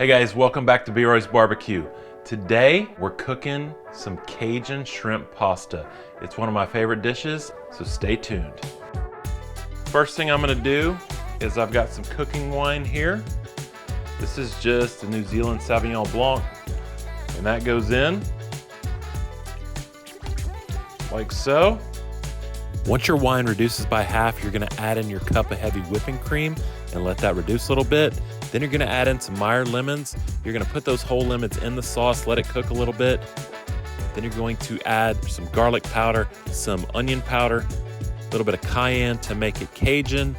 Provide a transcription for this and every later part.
Hey guys, welcome back to B-Roy's Barbecue. Today, we're cooking some Cajun shrimp pasta. It's one of my favorite dishes, so stay tuned. First thing I'm gonna do is I've got some cooking wine here. This is just a New Zealand Sauvignon Blanc, and that goes in like so. Once your wine reduces by half, you're gonna add in your cup of heavy whipping cream and let that reduce a little bit. Then you're gonna add in some Meyer lemons. You're gonna put those whole lemons in the sauce, let it cook a little bit. Then you're going to add some garlic powder, some onion powder, a little bit of cayenne to make it Cajun.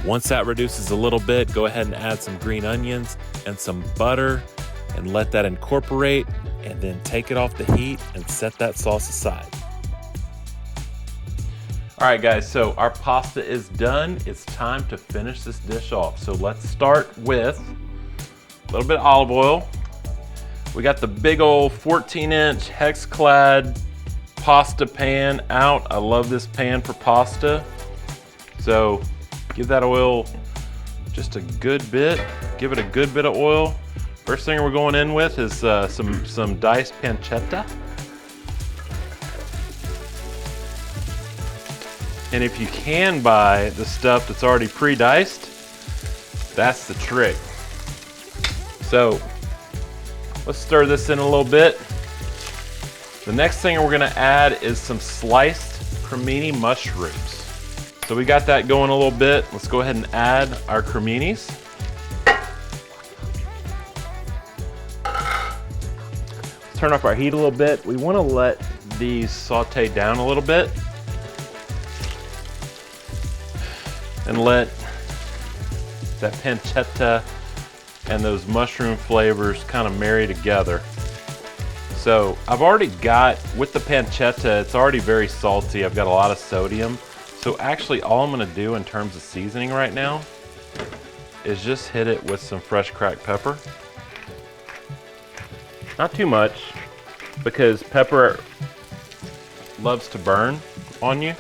Once that reduces a little bit, go ahead and add some green onions and some butter and let that incorporate, and then take it off the heat and set that sauce aside. All right guys, so our pasta is done. It's time to finish this dish off. So let's start with a little bit of olive oil. We got the big old 14-inch hex-clad pasta pan out. I love this pan for pasta. So give that oil just a good bit. Give it a good bit of oil. First thing we're going in with is some diced pancetta. And if you can buy the stuff that's already pre-diced, that's the trick. So let's stir this in a little bit. The next thing we're gonna add is some sliced cremini mushrooms. So we got that going a little bit. Let's go ahead and add our creminis. Turn up our heat a little bit. We wanna let these saute down a little bit and let that pancetta and those mushroom flavors kind of marry together. So I've already got, with the pancetta, it's already very salty. I've got a lot of sodium. So actually all I'm gonna do in terms of seasoning right now is just hit it with some fresh cracked pepper. Not too much, because pepper loves to burn on you.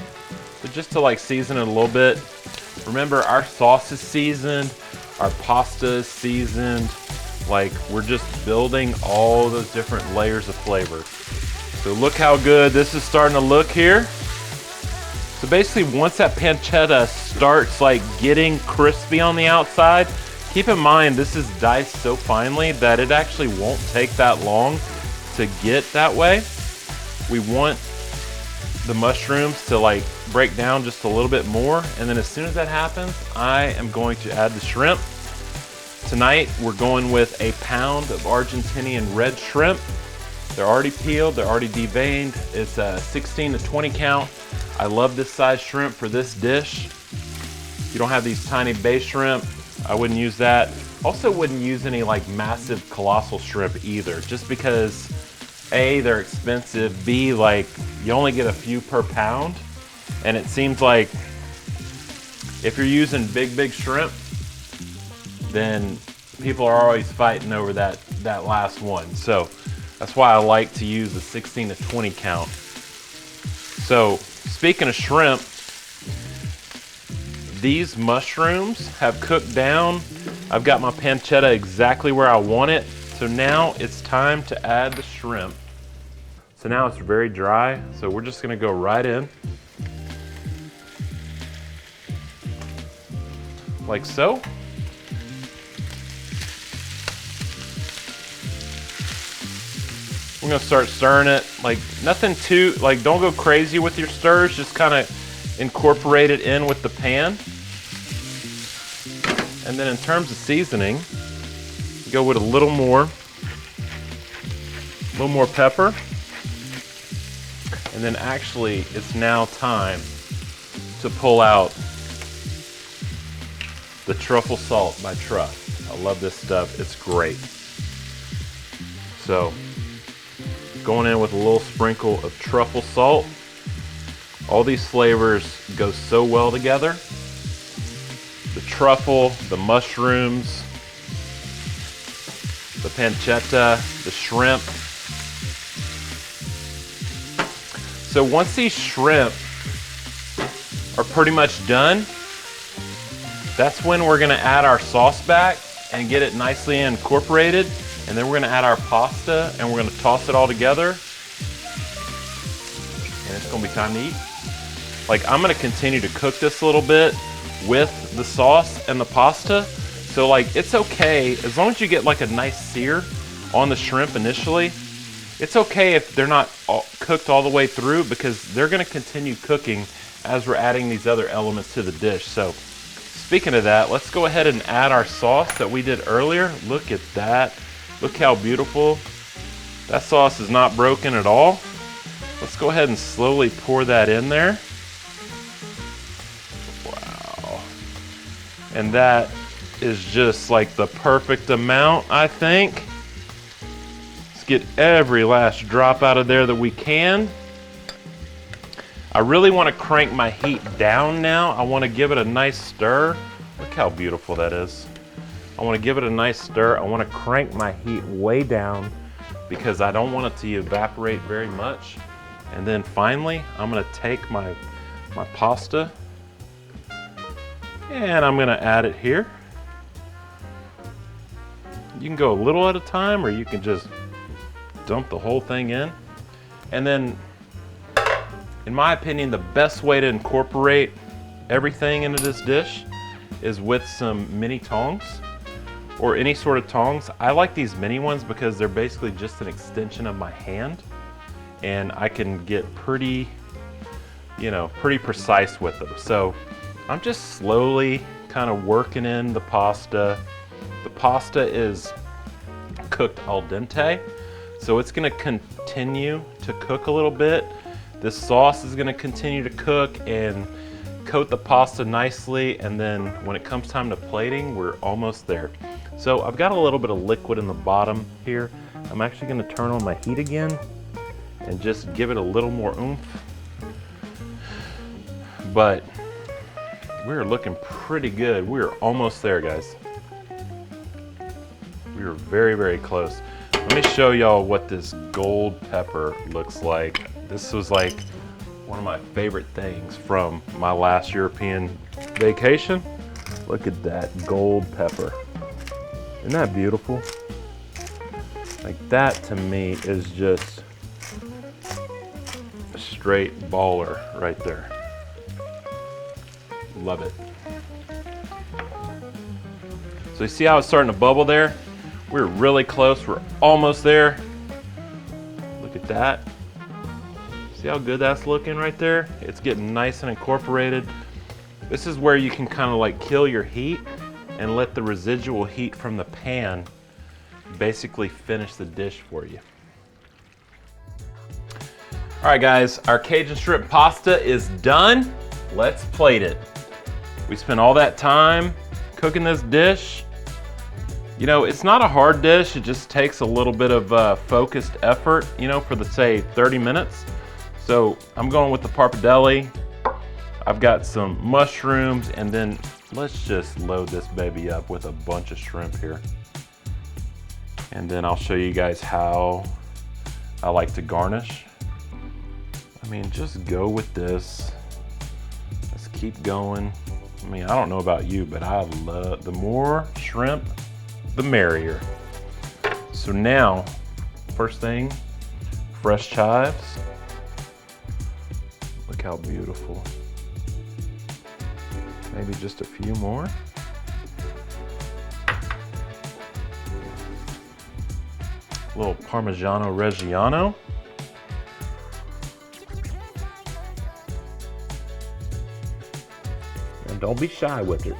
But just to like season it a little bit. Remember, our sauce is seasoned, our pasta is seasoned. Like, we're just building all those different layers of flavor. So look how good this is starting to look here. So basically, once that pancetta starts like getting crispy on the outside, keep in mind this is diced so finely that it actually won't take that long to get that way. We want the mushrooms to like break down just a little bit more, and then as soon as that happens, I am going to add the shrimp. Tonight we're going with a pound of Argentinian red shrimp. They're already peeled, they're already deveined. It's a 16 to 20 count. I love this size shrimp for this dish. You don't have these tiny bay shrimp, I wouldn't use that. Also wouldn't use any like massive colossal shrimp either, just because A, they're expensive, B, like you only get a few per pound. And it seems like if you're using big shrimp, then people are always fighting over that last one. So that's why I like to use a 16 to 20 count. So speaking of shrimp, these mushrooms have cooked down. I've got my pancetta exactly where I want it. So now it's time to add the shrimp. So now it's very dry, so we're just gonna go right in. Like so. We're gonna start stirring it, like nothing too, like don't go crazy with your stirs, just kind of incorporate it in with the pan. And then in terms of seasoning, go with a little more pepper. And then actually, it's now time to pull out the truffle salt by Truff. I love this stuff, it's great. So, going in with a little sprinkle of truffle salt. All these flavors go so well together. The truffle, the mushrooms, the pancetta, the shrimp. So once these shrimp are pretty much done, that's when we're gonna add our sauce back, and get it nicely incorporated. And then we're gonna add our pasta and we're gonna toss it all together. And it's gonna be time to eat. Like, I'm gonna continue to cook this a little bit with the sauce and the pasta. So like, it's okay, as long as you get like a nice sear on the shrimp initially, it's okay if they're not cooked all the way through, because they're gonna continue cooking as we're adding these other elements to the dish. So speaking of that, let's go ahead and add our sauce that we did earlier. Look at that. Look how beautiful. That sauce is not broken at all. Let's go ahead and slowly pour that in there. Wow. And that is just like the perfect amount, I think. Let's get every last drop out of there that we can. I really want to crank my heat down now. I want to give it a nice stir. Look how beautiful that is. I want to give it a nice stir. I want to crank my heat way down because I don't want it to evaporate very much. And then finally, I'm going to take my pasta and I'm going to add it here. You can go a little at a time, or you can just dump the whole thing in. And then, in my opinion, the best way to incorporate everything into this dish is with some mini tongs, or any sort of tongs. I like these mini ones because they're basically just an extension of my hand, and I can get pretty precise with them. So I'm just slowly kind of working in the pasta. The pasta is cooked al dente, so it's gonna continue to cook a little bit. This sauce is gonna continue to cook and coat the pasta nicely, and then when it comes time to plating, we're almost there. So I've got a little bit of liquid in the bottom here. I'm actually gonna turn on my heat again and just give it a little more oomph. But we're looking pretty good. We're almost there, guys. We are very, very close. Let me show y'all what this gold pepper looks like. This was like one of my favorite things from my last European vacation. Look at that gold pepper. Isn't that beautiful? Like, that to me is just a straight baller right there. Love it. So you see how it's starting to bubble there? We're really close, we're almost there. Look at that. See how good that's looking right there? It's getting nice and incorporated. This is where you can kind of like kill your heat and let the residual heat from the pan basically finish the dish for you. All right, guys, our Cajun shrimp pasta is done. Let's plate it. We spent all that time cooking this dish. You know, it's not a hard dish. It just takes a little bit of focused effort, you know, for the, say, 30 minutes. So I'm going with the pappardelle. I've got some mushrooms, and then let's just load this baby up with a bunch of shrimp here. And then I'll show you guys how I like to garnish. I mean, just go with this. Let's keep going. I mean, I don't know about you, but I love, the more shrimp, the merrier. So now, first thing, fresh chives. Look how beautiful. Maybe just a few more. A little Parmigiano Reggiano. And don't be shy with it.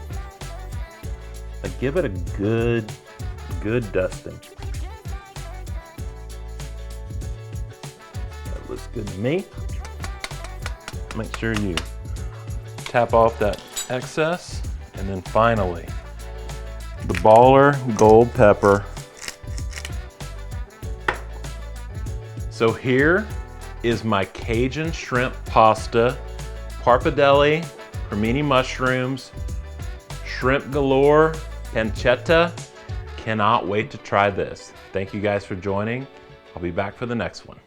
Like, give it a good dusting. That looks good to me. Make sure you tap off that excess. And then finally, the baller gold pepper. So here is my Cajun shrimp pasta, pappardelle, cremini mushrooms, shrimp galore, pancetta. Cannot wait to try this. Thank you guys for joining. I'll be back for the next one.